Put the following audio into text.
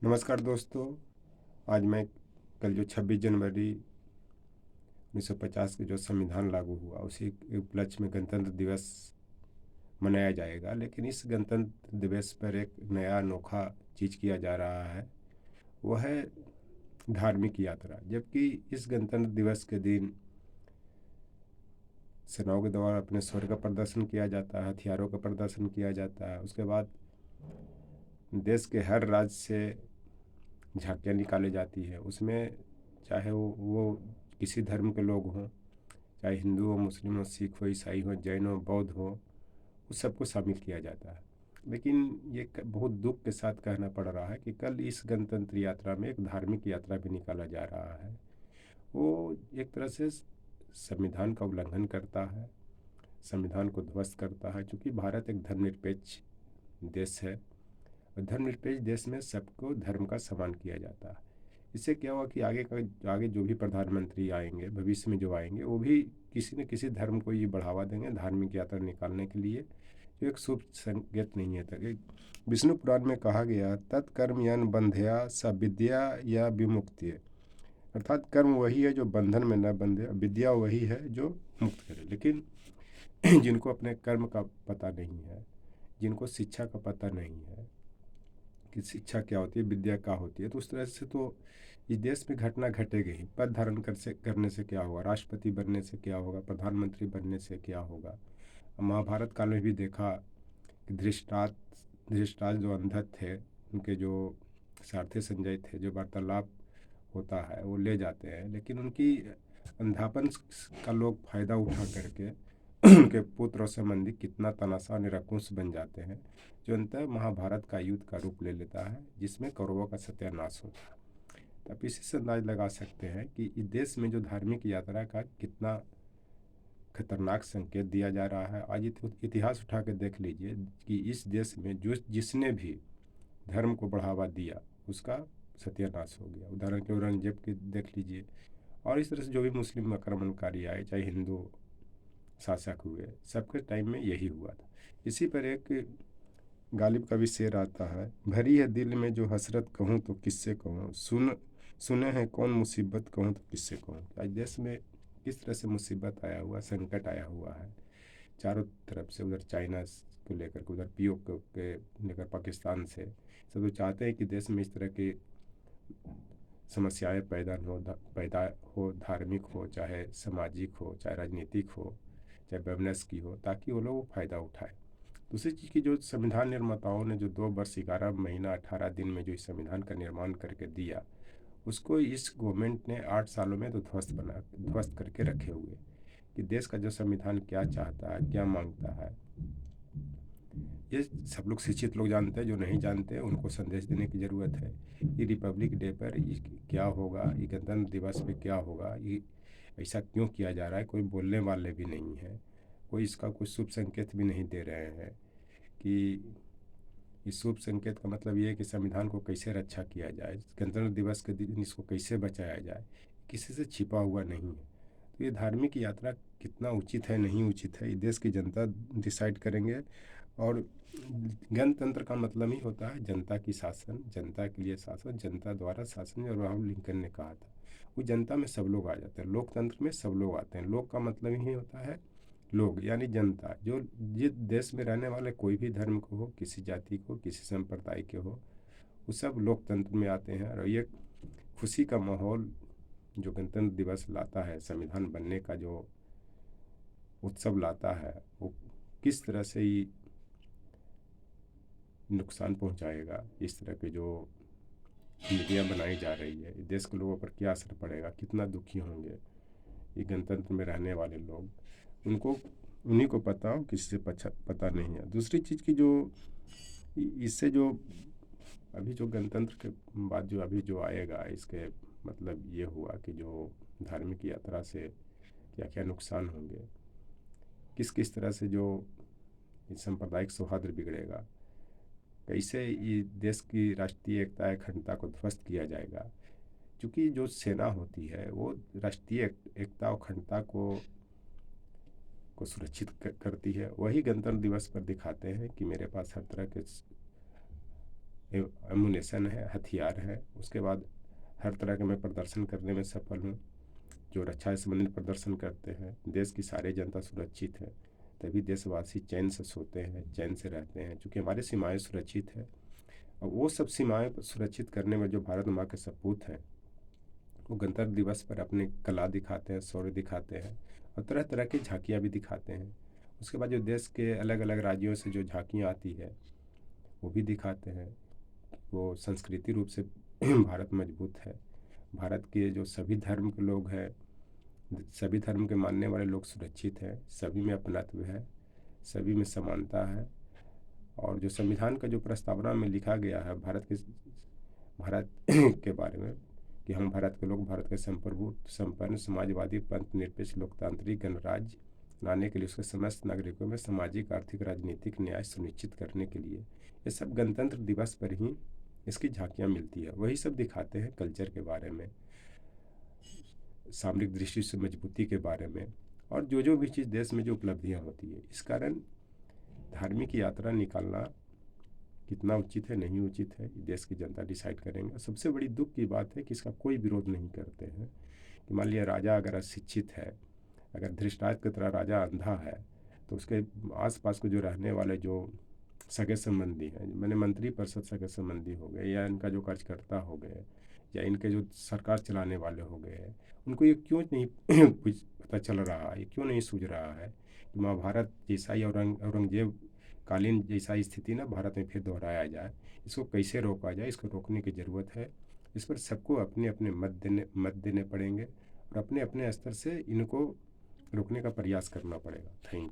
नमस्कार दोस्तों। आज मैं कल जो 26 जनवरी 1950 के जो संविधान लागू हुआ उसी के उपलक्ष्य में गणतंत्र दिवस मनाया जाएगा। लेकिन इस गणतंत्र दिवस पर एक नया अनोखा चीज़ किया जा रहा है, वह है धार्मिक यात्रा। जबकि इस गणतंत्र दिवस के दिन सेनाओं के द्वारा अपने स्वर का प्रदर्शन किया जाता है, हथियारों का प्रदर्शन किया जाता है। उसके बाद देश के हर राज्य से झांकियाँ निकाली जाती है। उसमें चाहे वो किसी धर्म के लोग हों, चाहे हिंदू हो, मुस्लिम हो, सिख हो, ईसाई हो, जैन हो, बौद्ध हो, उस सबको शामिल किया जाता है। लेकिन ये बहुत दुख के साथ कहना पड़ रहा है कि कल इस गणतंत्र यात्रा में एक धार्मिक यात्रा भी निकाला जा रहा है। वो एक तरह से संविधान का उल्लंघन करता है, संविधान को ध्वस्त करता है। क्योंकि भारत एक धर्मनिरपेक्ष देश है और धर्मनिरपेक्ष देश में सबको धर्म का सम्मान किया जाता है। इससे क्या हुआ कि आगे जो भी प्रधानमंत्री आएंगे, भविष्य में जो आएंगे, वो भी किसी न किसी धर्म को ये बढ़ावा देंगे धार्मिक यात्रा निकालने के लिए, जो एक शुभ संकेत नहीं है। तक विष्णु पुराण में कहा गया, तत्कर्म यन बंध्या स विद्या या विमुक्ति। अर्थात कर्म वही है जो बंधन में न बंधे, विद्या वही है जो मुक्त करे। लेकिन जिनको अपने कर्म का पता नहीं है, जिनको शिक्षा का पता नहीं है कि शिक्षा क्या होती है, विद्या क्या होती है, तो उस तरह से तो इस देश में घटना घटेगी ही। पद धारण करने से क्या होगा, राष्ट्रपति बनने से क्या होगा, प्रधानमंत्री बनने से क्या होगा। महाभारत काल में भी देखा कि धृष्टात जो अंधत थे, उनके जो सारथी संजय थे, जो वार्तालाप होता है वो ले जाते हैं, लेकिन उनकी अंधापन का लोग फायदा उठा करके उनके पुत्र और संबंधी कितना तनाशा निरंकुश बन जाते हैं, जो अंततः महाभारत का युद्ध का रूप ले लेता है, जिसमें कौरवों का सत्यानाश होता है। तो आप इसी से अंदाज लगा सकते हैं कि इस देश में जो धार्मिक यात्रा का कितना खतरनाक संकेत दिया जा रहा है। आज इतिहास उठा के देख लीजिए कि इस देश में जो जिसने भी धर्म को बढ़ावा दिया उसका सत्यानाश हो गया। उदाहरण के औरंगजेब के देख लीजिए, और इस तरह से जो भी मुस्लिम आक्रमणकारी आए, चाहे हिंदू शासक हुए, सबके टाइम में यही हुआ था। इसी पर एक गालिब का भी शेर आता है, भरी है दिल में जो हसरत, कहूँ तो किससे कहूँ, सुने हैं कौन मुसीबत, कहूँ तो किससे कहूँ। आज देश में किस तरह से मुसीबत आया हुआ, संकट आया हुआ है चारों तरफ से। उधर चाइना को लेकर के, उधर पीओ के लेकर पाकिस्तान से, सब तो चाहते हैं कि देश में इस तरह की समस्याएं पैदा हो, धार्मिक हो, चाहे सामाजिक हो, चाहे राजनीतिक हो, चाहे बिजनेस की हो, ताकि वो लोग फ़ायदा उठाए। दूसरी चीज़ की, जो संविधान निर्माताओं ने जो 2 वर्ष 11 महीना 18 दिन में जो इस संविधान का निर्माण करके दिया, उसको इस गवर्नमेंट ने 8 सालों में तो ध्वस्त करके रखे हुए। कि देश का जो संविधान क्या चाहता है, क्या मांगता है, ये सब लोग शिक्षित लोग जानते हैं। जो नहीं जानते उनको संदेश देने की ज़रूरत है कि रिपब्लिक डे पर ये क्या होगा, ये गणतंत्र दिवस पे क्या होगा, ये ऐसा क्यों किया जा रहा है। कोई बोलने वाले भी नहीं है, कोई इसका कुछ शुभ संकेत भी नहीं दे रहे हैं कि इस शुभ संकेत का मतलब ये है कि संविधान को कैसे रक्षा किया जाए, गणतंत्र दिवस के दिन इसको कैसे बचाया जाए, किसी से छिपा हुआ नहीं है। तो ये धार्मिक यात्रा कितना उचित है, नहीं उचित है, ये देश की जनता डिसाइड करेंगे। और गणतंत्र का मतलब ही होता है जनता की शासन, जनता के लिए शासन, जनता द्वारा शासन। जो अब्राहम लिंकन ने कहा था, वो जनता में सब लोग आ जाते हैं। लोकतंत्र में सब लोग आते हैं। लोक का मतलब ही होता है लोग, यानी जनता। जो जिस देश में रहने वाले कोई भी धर्म को हो, किसी जाति को, किसी संप्रदाय के हो, वो सब लोकतंत्र में आते हैं। और ये खुशी का माहौल जो गणतंत्र दिवस लाता है, संविधान बनने का जो उत्सव लाता है, वो किस तरह से ही नुकसान पहुंचाएगा। इस तरह के जो नीतियाँ बनाई जा रही है, देश के लोगों पर क्या असर पड़ेगा, कितना दुखी होंगे ये गणतंत्र में रहने वाले लोग, उनको उन्हीं को पता हो, किसी से पता नहीं है। दूसरी चीज़ की जो इससे जो अभी जो गणतंत्र के बाद जो अभी जो आएगा, इसके मतलब ये हुआ कि जो धार्मिक यात्रा से क्या क्या नुकसान होंगे, किस किस तरह से जो सांप्रदायिक सौहार्द बिगड़ेगा, कैसे ये देश की राष्ट्रीय एकता अखंडता को ध्वस्त किया जाएगा। क्योंकि जो सेना होती है वो राष्ट्रीय एकता और अखंडता को सुरक्षित करती है। वही गणतंत्र दिवस पर दिखाते हैं कि मेरे पास हर तरह के एमुनेशन है, हथियार है। उसके बाद हर तरह के मैं प्रदर्शन करने में सफल हूँ। जो रक्षा से संबंधित प्रदर्शन करते हैं, देश की सारी जनता सुरक्षित है, तभी देशवासी चैन से सोते हैं, चैन से रहते हैं, क्योंकि हमारी सीमाएं सुरक्षित है। और वो सब सीमाएं सुरक्षित करने में जो भारत माँ के सपूत हैं, वो गणतंत्र दिवस पर अपनी कला दिखाते हैं, शौर्य दिखाते हैं और तरह तरह की झांकियाँ भी दिखाते हैं। उसके बाद जो देश के अलग अलग राज्यों से जो झांकियाँ आती है वो भी दिखाते हैं। वो संस्कृति रूप से भारत मजबूत है। भारत के जो सभी धर्म के लोग हैं, सभी धर्म के मानने वाले लोग सुरक्षित हैं, सभी में अपनत्व है, सभी में समानता है। और जो संविधान का जो प्रस्तावना में लिखा गया है भारत के बारे में, कि हम भारत के लोग भारत के संप्रभुत्व संपन्न समाजवादी पंथ निरपेक्ष लोकतांत्रिक गणराज्य लाने के लिए उसके समस्त नागरिकों में सामाजिक आर्थिक राजनीतिक न्याय सुनिश्चित करने के लिए, ये सब गणतंत्र दिवस पर ही इसकी झांकियाँ मिलती है। वही सब दिखाते हैं कल्चर के बारे में, सामरिक दृष्टि से मजबूती के बारे में, और जो भी चीज़ देश में जो उपलब्धियाँ होती है। इस कारण धार्मिक यात्रा निकालना कितना उचित है, नहीं उचित है, ये देश की जनता डिसाइड करेंगे। सबसे बड़ी दुख की बात है कि इसका कोई विरोध नहीं करते हैं। कि मान लिया राजा अगर अशिक्षित है, अगर धृतराष्ट्र की तरह राजा अंधा है, तो उसके आसपास को जो रहने वाले जो सगे संबंधी हैं, मैंने मंत्री परिषद सगे संबंधी हो गए, या इनका जो कार्यकर्ता हो गए, या इनके जो सरकार चलाने वाले हो गए, उनको ये क्यों नहीं पता चल रहा है, ये क्यों नहीं सूझ रहा है कि महाभारत जैसा ही औरंगजेब कालीन जैसा स्थिति ना भारत में फिर दोहराया जाए। इसको कैसे रोका जाए, इसको रोकने की ज़रूरत है। इस पर सबको अपने अपने मत देने पड़ेंगे और अपने अपने स्तर से इनको रोकने का प्रयास करना पड़ेगा। Thank you.